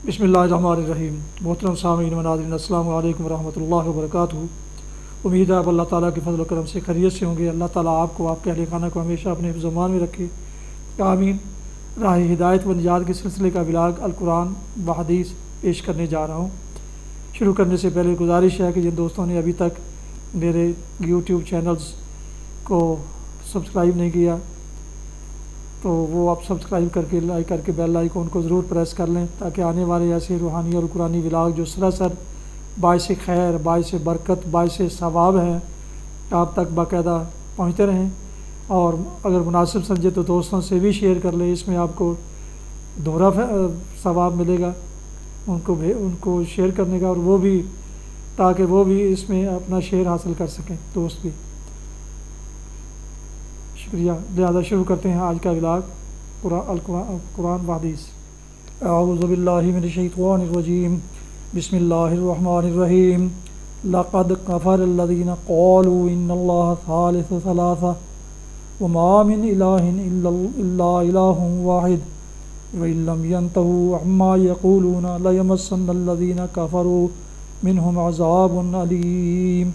بسم اللہ الرحمن الرحیم۔ محترم سامعین و ناظرین، السلام علیکم ورحمۃ اللہ وبرکاتہ۔ امید ہے آپ اللہ تعالیٰ کے فضل و کرم سے خیریت سے ہوں گے۔ اللہ تعالیٰ آپ کو، آپ کے اہل خانہ کو ہمیشہ اپنے حفظ و امان میں رکھے، آمین۔ راہ ہدایت و نجات کے سلسلے کا ولاگ القرآن و حدیث پیش کرنے جا رہا ہوں۔ شروع کرنے سے پہلے گزارش ہے کہ جن دوستوں نے ابھی تک میرے یوٹیوب چینلز کو سبسکرائب نہیں کیا تو وہ آپ سبسکرائب کر کے لائک کر کے بیل آئیکن کو ضرور پریس کر لیں، تاکہ آنے والے ایسے روحانی اور قرآنی ولاگ جو سراسر باعث خیر، باعث برکت، باعث ثواب ہیں، آپ تک باقاعدہ پہنچتے رہیں۔ اور اگر مناسب سمجھے تو دوستوں سے بھی شیئر کر لیں، اس میں آپ کو دوہرا ثواب ملے گا ان کو شیئر کرنے کا، اور وہ بھی تاکہ وہ بھی اس میں اپنا شیئر حاصل کر سکیں، دوست بھی۔ شکریہ۔ لہذا شروع کرتے ہیں آج کا ولاگ قرآن و حدیث۔ اعوذ باللہ من الشیطان الرجیم، بسم اللہ الرحمن الرحیم۔ لقد کفر الذین قالوا ان اللہ ثالث ثلاثہ وما من الہ الا الہ واحد وإن لم ينتهوا عما يقولون ليمسن الذين كفروا منهم عذاب أليم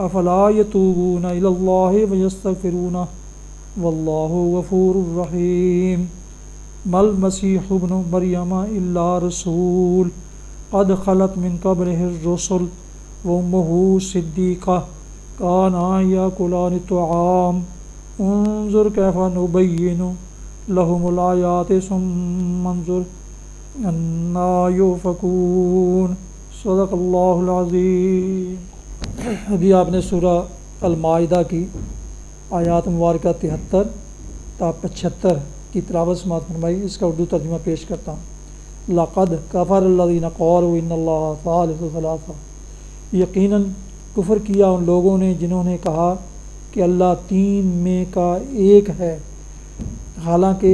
أفلا يتوبون إلى الله ويستغفرونه والله غفور رحيم ما المسيح ابن مريم إلا رسول قد خلت من قبله الرسل وأمه صديقة كانا يأكلان الطعام انظر كيف نبين لهم الآیات ثم انظر انا یؤفکون۔ صدق اللہ العظیم۔ ابھی آپ نے سورہ المائدہ کی آیات مبارکہ 73 تا 75 کی تلاوت سماعت فرمائی۔ اس کا اردو ترجمہ پیش کرتا ہوں۔ لقد کفر الذین قالوا ان اللہ ثالث ثلاثہ، یقیناً کفر کیا ان لوگوں نے جنہوں نے کہا کہ اللہ تین میں کا ایک ہے، حالانکہ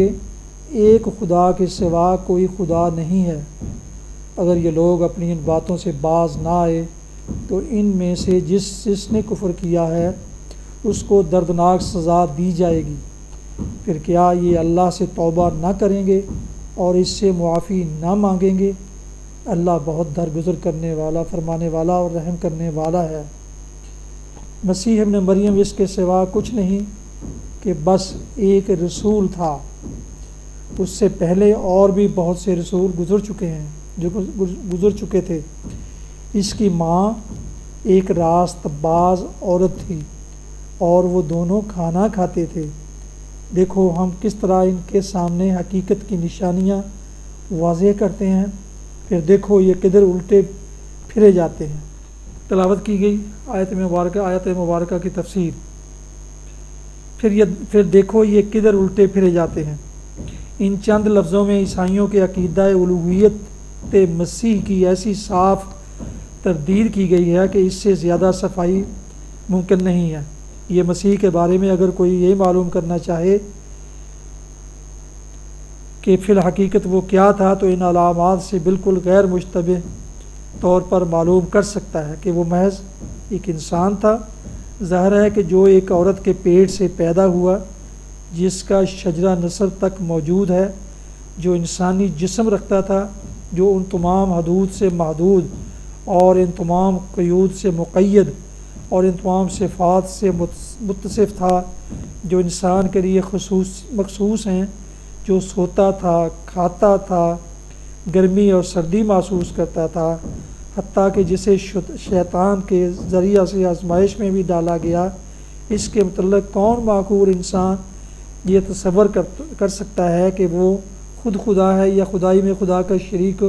ایک خدا کے سوا کوئی خدا نہیں ہے۔ اگر یہ لوگ اپنی ان باتوں سے باز نہ آئے تو ان میں سے جس نے کفر کیا ہے اس کو دردناک سزا دی جائے گی۔ پھر کیا یہ اللہ سے توبہ نہ کریں گے اور اس سے معافی نہ مانگیں گے؟ اللہ بہت درگزر کرنے والا، فرمانے والا اور رحم کرنے والا ہے۔ مسیح ابن مریم اس کے سوا کچھ نہیں کہ بس ایک رسول تھا۔ اس سے پہلے اور بھی بہت سے رسول گزر چکے تھے۔ اس کی ماں ایک راست باز عورت تھی اور وہ دونوں کھانا کھاتے تھے۔ دیکھو ہم کس طرح ان کے سامنے حقیقت کی نشانیاں واضح کرتے ہیں، پھر دیکھو یہ کدھر الٹے پھرے جاتے ہیں۔ تلاوت کی گئی آیت مبارکہ کی تفسیر۔ پھر دیکھو یہ کدھر الٹے پھرے جاتے ہیں۔ ان چند لفظوں میں عیسائیوں کے عقیدہ الوہیت مسیح کی ایسی صاف تردید کی گئی ہے کہ اس سے زیادہ صفائی ممکن نہیں ہے۔ یہ مسیح کے بارے میں اگر کوئی یہ معلوم کرنا چاہے کہ فی الحقیقت وہ کیا تھا تو ان علامات سے بالکل غیر مشتبہ طور پر معلوم کر سکتا ہے کہ وہ محض ایک انسان تھا۔ ظاہر ہے کہ جو ایک عورت کے پیٹ سے پیدا ہوا، جس کا شجرہ نسب تک موجود ہے، جو انسانی جسم رکھتا تھا، جو ان تمام حدود سے محدود اور ان تمام قیود سے مقید اور ان تمام صفات سے متصف تھا جو انسان کے لیے مخصوص ہیں، جو سوتا تھا، کھاتا تھا، گرمی اور سردی محسوس کرتا تھا، حتیٰ کہ جسے شیطان کے ذریعہ سے آزمائش میں بھی ڈالا گیا۔ اس کے متعلق کون معقول انسان یہ تصور کر سکتا ہے کہ وہ خود خدا ہے یا خدائی میں خدا کا شریک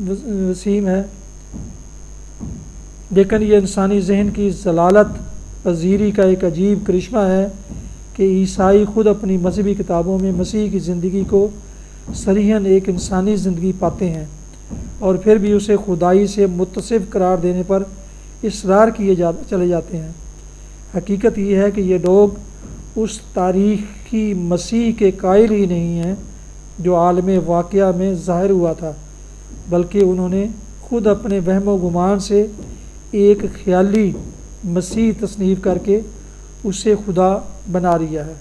وسیم ہے؟ لیکن یہ انسانی ذہن کی ضلالت پذیری کا ایک عجیب کرشمہ ہے کہ عیسائی خود اپنی مذہبی کتابوں میں مسیح کی زندگی کو صریحاً ایک انسانی زندگی پاتے ہیں، اور پھر بھی اسے خدائی سے متصف قرار دینے پر اصرار کیے چلے جاتے ہیں۔ حقیقت یہ ہے کہ یہ لوگ اس تاریخی مسیح کے قائل ہی نہیں ہیں جو عالم واقعہ میں ظاہر ہوا تھا، بلکہ انہوں نے خود اپنے وہم و گمان سے ایک خیالی مسیح تصنیف کر کے اسے خدا بنا لیا ہے۔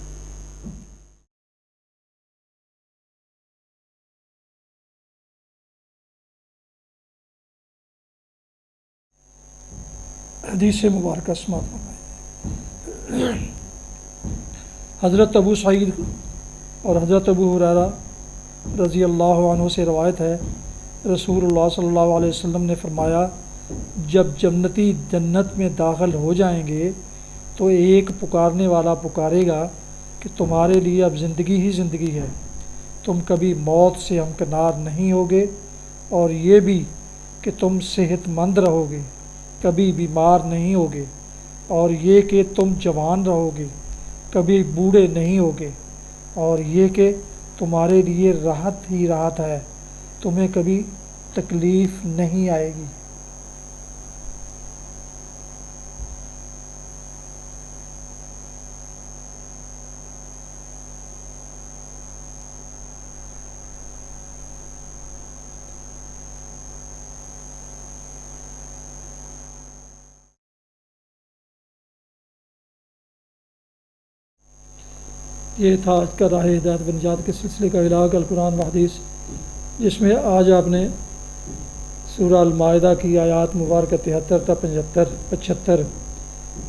حدیث مبارکہ سماعت فرمائیے۔ حضرت ابو سعید اور حضرت ابو ہریرہ رضی اللہ عنہ سے روایت ہے، رسول اللہ صلی اللہ علیہ وسلم نے فرمایا، جب جنتی جنت میں داخل ہو جائیں گے تو ایک پکارنے والا پکارے گا کہ تمہارے لیے اب زندگی ہی زندگی ہے، تم کبھی موت سے ہمکنار نہیں ہوگے، اور یہ بھی کہ تم صحت مند رہو گے، کبھی بیمار نہیں ہوگے، اور یہ کہ تم جوان رہو گے، کبھی بوڑھے نہیں ہوگے، اور یہ کہ تمہارے لیے راحت ہی راحت ہے، تمہیں کبھی تکلیف نہیں آئے گی۔ یہ تھا آج کا راہ ہدایت و نجات کے سلسلے کا علاج القرآن و حدیث، جس میں آج آپ نے سورہ المائدہ کی آیات مبارکہ 73 تا 75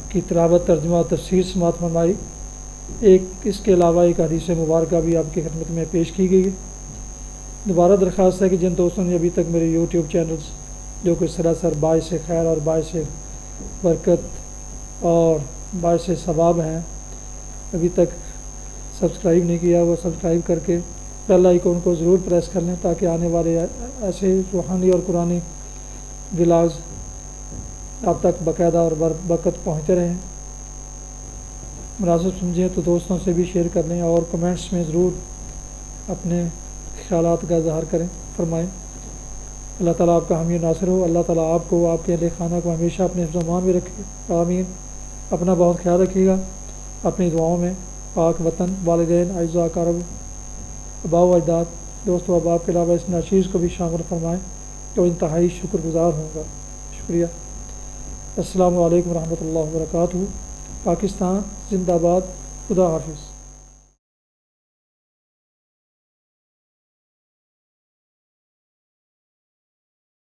کی تلاوت، ترجمہ و تفسیر سماعت فرمائی۔ اس کے علاوہ ایک حدیث مبارکہ بھی آپ کی خدمت میں پیش کی گئی ہے۔ دوبارہ درخواست ہے کہ جن دوستوں نے ابھی تک میرے یوٹیوب چینلز جو کہ سراسر باعث خیر اور باعث برکت اور باعث ثواب ہیں، ابھی تک سبسکرائب نہیں کیا، وہ سبسکرائب کر کے بیل آئیکن کو ضرور پریس کر لیں تاکہ آنے والے ایسے روحانی اور قرآنی ولاگز آپ تک باقاعدہ اور برکت پہنچتے رہیں۔ مناسب سمجھیں تو دوستوں سے بھی شیئر کر لیں، اور کمنٹس میں ضرور اپنے خیالات کا اظہار کریں، فرمائیں۔ اللہ تعالیٰ آپ کا حامی ناصر ہو۔ اللہ تعالیٰ آپ کو، آپ کے اہل خانہ کو ہمیشہ اپنے حفظ و امان میں رکھے، آمین۔ اپنا بہت خیال رکھیے گا، اپنی دعاؤں میں پاک وطن، والدین، اعزاء اقارب، آباء و اجداد، دوست و احباب کے علاوہ اس ناچیز کو بھی شامل فرمائیں تو انتہائی شکر گزار ہوں گا۔ شکریہ۔ السلام علیکم ورحمۃ اللہ وبرکاتہ۔ پاکستان زندہ باد۔ خدا حافظ۔